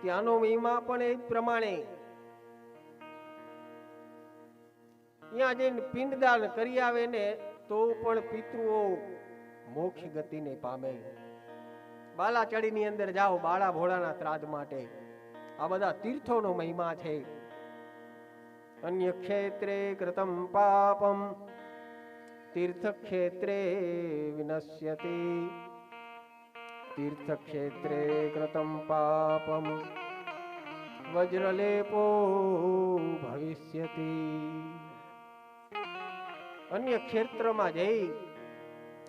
ત્યાંનો મહિમા પણ એ જ પ્રમાણે ત્યાં જઈને પિંડદાન કરી આવે ને તો પણ પિતૃઓ મોક્ષ ગતિને પામે. બાલાચડીની અંદર જાઓ બાળા ભોળાના શ્રાદ્ધ માટે. આ બધા તીર્થોનો મહિમા છે. અન્ય ક્ષેત્રે કૃતમ પાપમ તીર્થ ક્ષેત્રે વિનશ્યતિ. તીર્થ ક્ષેત્રે કૃતમ પાપમ વજ્રલેપો ભવિષ્યતિ. અન્ય ક્ષેત્રમાં જઈ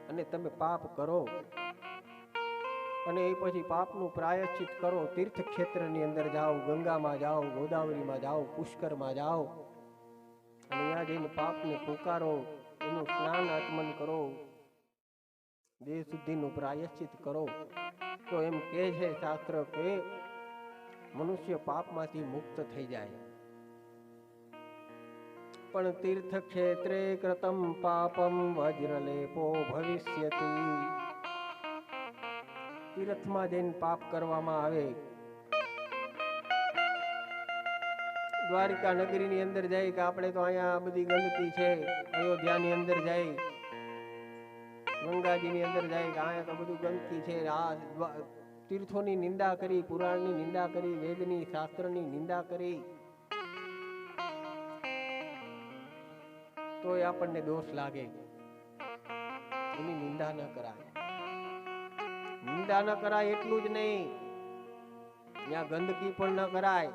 અને તમે પાપ કરો અને એ પછી પાપનું પ્રાયશ્ચિત કરો. તીર્થ ક્ષેત્રની અંદર જાઓ, ગંગામાં જાઓ, ગોદાવરીમાં જાઓ, પુષ્કરમાં જાઓ અને ત્યાં જઈને પાપને પુકારો, એનું સ્નાન આચમન કરો, દેહ શુદ્ધિનું પ્રાયશ્ચિત કરો. તો એમ કહે છે શાસ્ત્ર કે મનુષ્ય પાપમાંથી મુક્ત થઈ જાય. પણ તીર્થ ક્ષેત્રે કૃતમ પાપમ વજ્રલેપો ભવિષ્યતિ. તીર્થમાં જઈને પાપ કરવામાં આવે. દ્વારિકા નગરીની અંદર જાય કે આપણે તો અહીંયા બધી ગંદકી છે, અયોધ્યાની અંદર જાય, ગંગાજીની અંદર જાય કે અહીંયા તો બધું ગંદકી છે. આ તીર્થોની નિંદા કરી, પુરાણની નિંદા કરી, વેદની શાસ્ત્રની નિંદા કરી તો એ આપણને દોષ લાગે. એની નિંદા ન કરાય. નિંદા ન કરાય એટલું જ નહીં, ત્યાં ગંદકી પણ ન કરાય.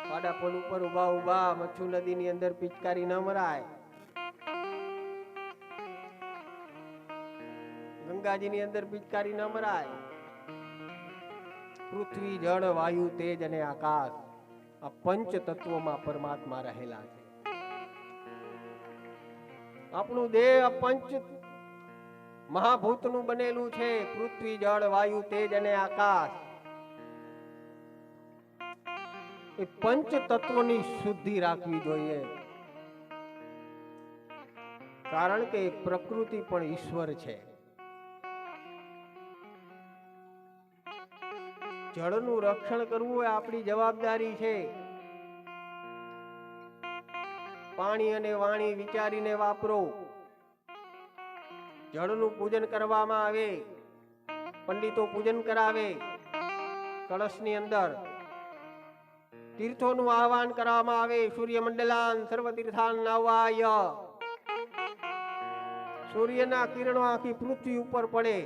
પાડાપણ ઉપર ઉભા ઉભા મચ્છુ નદીની અંદર પિચકારી ન મરાય. ગંગાજીની અંદર પિચકારી ન મરાય. પૃથ્વી, જળ, વાયુ, તેજ અને આકાશ, આ પંચ તત્વોમાં પરમાત્મા રહેલા છે. આપણું દેહ આ પંચ મહાભૂતનું બનેલું છે. પૃથ્વી, જળ, વાયુ, તેજ અને આકાશ. એ પંચ તત્વોની શુદ્ધિ રાખવી જોઈએ. કારણ કે પ્રકૃતિ પણ ઈશ્વર છે. જળનું રક્ષણ કરવું એ આપણી જવાબદારી છે. પાણી અને વાણી વિચારીને વાપરો. જળનું પૂજન કરવામાં આવે, પંડિતો પૂજન કરાવે. કળશની અંદર તીર્થોનું આહવાન કરવામાં આવે. સૂર્ય મંડલાન સર્વ તીર્થાન નાવાય. સૂર્યના કિરણો આખી પૃથ્વી ઉપર પડે.